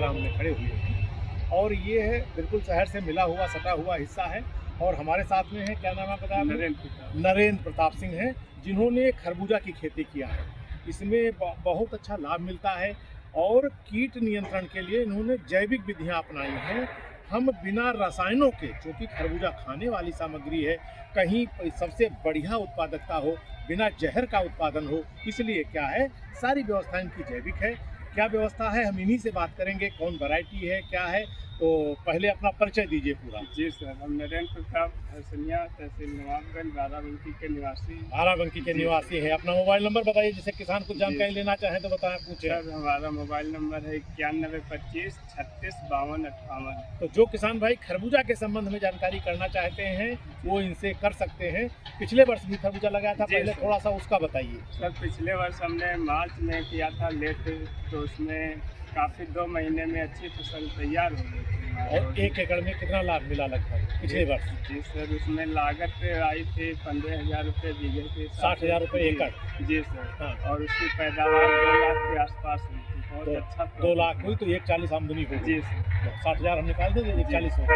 ग्राम में खड़े हुए हैं और ये है बिल्कुल शहर से मिला हुआ सटा हुआ हिस्सा है। और हमारे साथ में है, क्या नाम है बताया? नरेंद्र प्रताप सिंह हैं, जिन्होंने खरबूजा की खेती किया है। इसमें बहुत अच्छा लाभ मिलता है और कीट नियंत्रण के लिए इन्होंने जैविक विधियां अपनाई हैं। हम बिना रसायनों के, क्योंकि खरबूजा खाने वाली सामग्री है, कहीं सबसे बढ़िया उत्पादकता हो, बिना जहर का उत्पादन हो, इसलिए क्या है, सारी व्यवस्था इनकी जैविक है। क्या व्यवस्था है, हम इन्हीं से बात करेंगे, कौन वैरायटी है, क्या है। तो पहले अपना परिचय दीजिए पूरा। जी सर, हम नरेंद्र प्रताप हसनिया, तहसील नवाबगंज, बाराबंकी के निवासी। बाराबंकी के निवासी हैं। अपना मोबाइल नंबर बताइए, जिससे किसान कुछ जानकारी लेना चाहें तो बताएं, पूछें। सर, हमारा मोबाइल नंबर है 9125 36 52 58। तो जो किसान भाई खरबूजा के संबंध में जानकारी करना चाहते हैं वो इनसे कर सकते हैं। पिछले वर्ष भी खरबूजा लगाया था, पहले थोड़ा सा उसका बताइए। सर, पिछले वर्ष हमने मार्च में किया था लेट, तो उसमें काफ़ी 2 महीने में अच्छी फसल तैयार हो गई थी। और 1 एकड़ में कितना लाभ मिला लगभग पिछले वर्ष? जी सर, उसमें लागत आई थी 15,000 रुपये बीघे की, 60,000 रुपये एकड़। जी सर। हाँ। और उसकी पैदावार 2 लाख के आसपास हुई थी, बहुत अच्छा। 2 लाख हुई तो 140 आमदनी होगी। जी सर। 60,000 हम निकाल देंगे, 140 हो गई।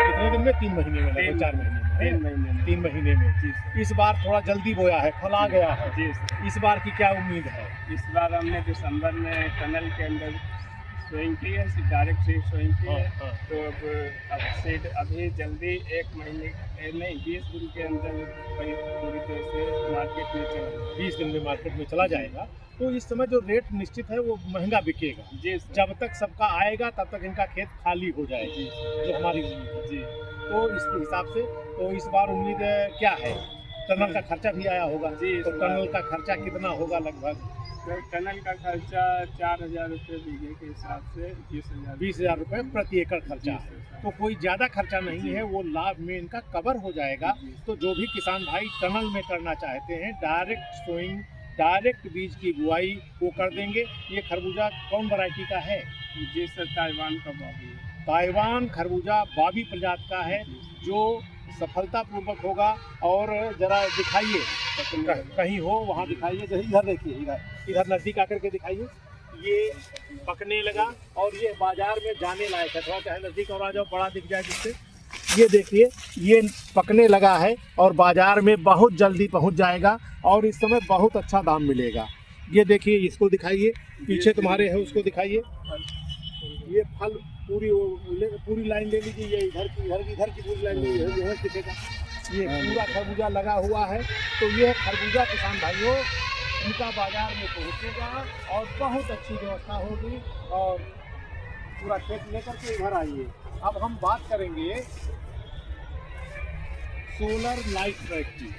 कितने दिन में? 3 महीने में, लगभग 4 महीने में। 3 महीने में। जी सर। इस बार थोड़ा जल्दी बोया है, फल आ गया है। जी सर। इस बार की क्या उम्मीद है? इस बार हमने दिसंबर में टनल के अंदर सोइंग की है, डायरेक्ट सीड सोइंग की है। तो अब सीड अभी जल्दी 1 महीने नहीं, 20 दिन के अंदर पूरी तरह से मार्केट में चला जाएगा। 20 दिन में मार्केट में चला जाएगा। तो इस समय जो रेट निश्चित है वो महंगा बिकेगा। जी। जब तक सबका आएगा तब तक इनका खेत खाली हो जाएगी, जो हमारी उम्मीद है। जी। तो इस हिसाब से तो इस बार उम्मीद क्या है? टनल का खर्चा भी आया होगा। जी। तो टनल का खर्चा कितना होगा लगभग? तो टनल का खर्चा 4,000 रुपये बीघे के हिसाब से 20,000 रुपये प्रति एकड़ खर्चा है। तो कोई ज़्यादा खर्चा नहीं है, वो लाभ में इनका कवर हो जाएगा। तो जो भी किसान भाई टनल में करना चाहते हैं, डायरेक्ट सोइंग, डायरेक्ट बीज की बुआई वो कर देंगे। ये खरबूजा कौन वैरायटी का है? जी सर, ताइवान का बाबी। ताइवान खरबूजा बाबी प्रजाति का है, जो सफलतापूर्वक होगा। और जरा दिखाइए, कहीं हो वहाँ दिखाइए। इधर देखिए, इधर नज़दीक आकर के दिखाइए। ये पकने लगा और ये बाजार में जाने लायक है। थोड़ा चाहे नज़दीक और आ जाओ, बड़ा दिख जाए जिससे। ये देखिए, ये पकने लगा है और बाजार में बहुत जल्दी पहुंच जाएगा और इस समय बहुत अच्छा दाम मिलेगा। ये देखिए, इसको दिखाइए, पीछे तुम्हारे है उसको दिखाइए। ये फल पूरी लाइन ले लीजिए। ये इधर की पूरी लाइन ले लीजिए, इधर दिखेगा। ये पूरा खरबूजा लगा हुआ है। तो ये खरबूजा किसान भाइयों, इनका बाजार में पहुंचेगा और बहुत अच्छी व्यवस्था होगी। और पूरा खेत लेकर के इधर आइए। अब हम बात करेंगे सोलर लाइट ट्रैक की,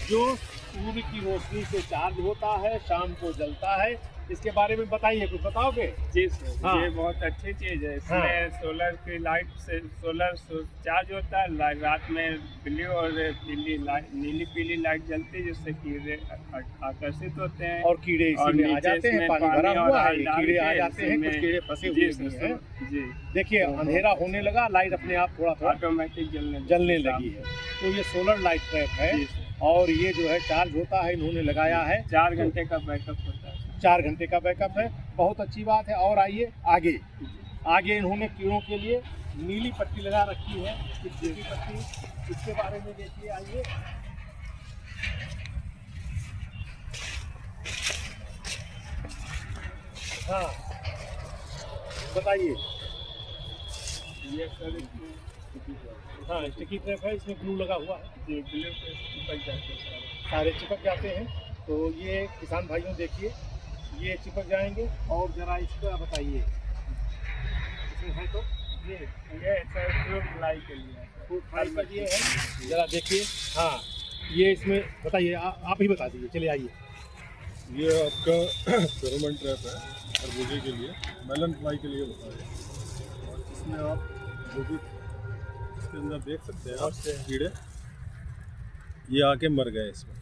जो सूर्य की रोशनी से चार्ज होता है, शाम को जलता है। इसके बारे में बताइए, कुछ बताओगे? जी सर। हाँ। ये बहुत अच्छी चीज़ है। इसमें सोलर की लाइट से सोलर चार्ज होता है। रात में ब्लू और नीली पीली लाइट जलती है, जिससे कीड़े आकर्षित होते हैं और कीड़े इसी में आ जाते हैं। पानी भरा हुआ है, कीड़े आ जाते हैं, कुछ कीड़े फंसे हुए हैं। जी। देखिए, अंधेरा होने लगा, लाइट अपने आप थोड़ा ऑटोमेटिक जलने लगी है। तो ये सोलर लाइट ट्रैप है और ये जो है चार्ज होता है, इन्होंने लगाया है। 4 घंटे का बैकअप होता है। 4 घंटे का बैकअप है, बहुत अच्छी बात है। और आइए आगे इन्होंने कीड़ों के लिए नीली पट्टी लगा रखी है। नीली पट्टी, इसके बारे में देखिए, आइए। हाँ, बताइए। ये सर, हाँ, स्टिकी ट्रैप है, इसमें ग्लू लगा हुआ है। जी, ग्लू पे चिपक जाते हैं, सारे चिपक जाते हैं। तो ये किसान भाइयों देखिए, ये चिपक जाएंगे। और जरा इसका बताइए, इसमें है तो ये सर फ्रूट फ्लाई के लिए, फ्रूट फ्लाई के लिए है। जरा देखिए। हाँ, ये इसमें बताइए, आप ही बता दीजिए, चलिए आइए। ये आपका फेरोमोन ट्रैप है खरबूजे के लिए, मेलन फ्लाई के लिए होता है। और इसमें आप जो भी इसके अंदर देख सकते हैं आप कीड़े, ये आके मर गए इसमें।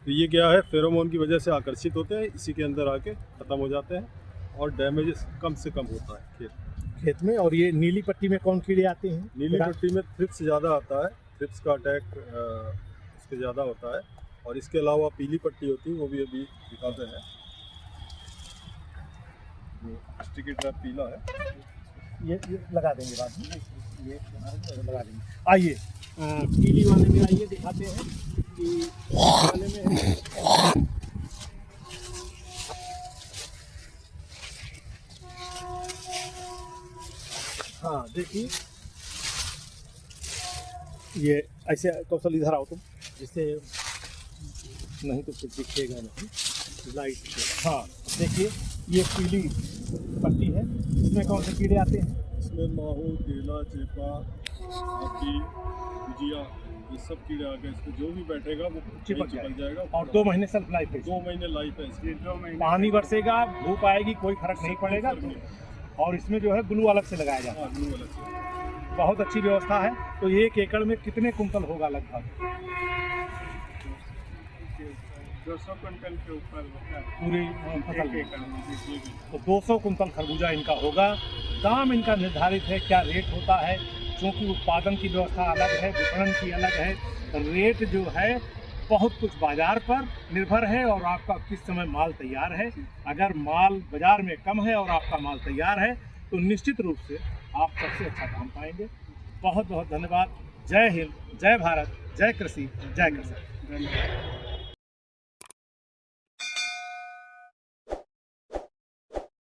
तो ये क्या है, फेरोमोन की वजह से आकर्षित होते हैं, इसी के अंदर आके ख़त्म हो जाते हैं और डैमेज कम से कम होता है खेत में। और ये नीली पट्टी में कौन कीड़े आते हैं? नीली पट्टी में थ्रिप्स ज़्यादा आता है, थ्रिप्स का अटैक इसके ज़्यादा होता है। और इसके अलावा पीली पट्टी होती है, वो भी अभी दिखाते हैं। स्टिकी ट्रैप पीला है। ये लगा देंगे बाद में, ये लगा देंगे। आइए पीली वाले में आइए, दिखाते हैं कि वाले में है। हाँ देखिए, ये ऐसे कौशल इधर आओ तुम, जिससे नहीं तो फिर दिखेगा नहीं लाइट से। हाँ देखिए, ये पीली पत्ती है, इसमें कौन से कीड़े आते हैं? इसमें माहू, केला, चेपा, हाथी, गुजिया, ये सब कीड़े आ गए। इसमें जो भी बैठेगा वो चिपक जाएगा। और 2 महीने सेल्फ लाइफ है। 2 महीने लाइफ है इसकी। 2 महीने पानी बरसेगा, धूप आएगी, कोई फर्क नहीं पड़ेगा। और इसमें जो है ग्लू अलग से लगाया जाता है। हाँ, ग्लू वाला चाहिए। बहुत अच्छी व्यवस्था है। तो 1 एकड़ में कितने कुंतल होगा लगभग? 200 क्विंटल के ऊपर होता है पूरी फसल एक में। एकड़ में। तो 200 कुंतल खरबूजा इनका होगा। दाम इनका निर्धारित है, क्या रेट होता है? क्योंकि उत्पादन की व्यवस्था अलग है, विपणन की अलग है। रेट जो है बहुत कुछ बाजार पर निर्भर है और आपका किस समय माल तैयार है। अगर माल बाजार में कम है और आपका माल तैयार है तो निश्चित रूप से आप सबसे अच्छा दाम पाएंगे। बहुत बहुत धन्यवाद। जय हिंद, जय भारत, जय कृषि, जय कृषक। धन्यवाद।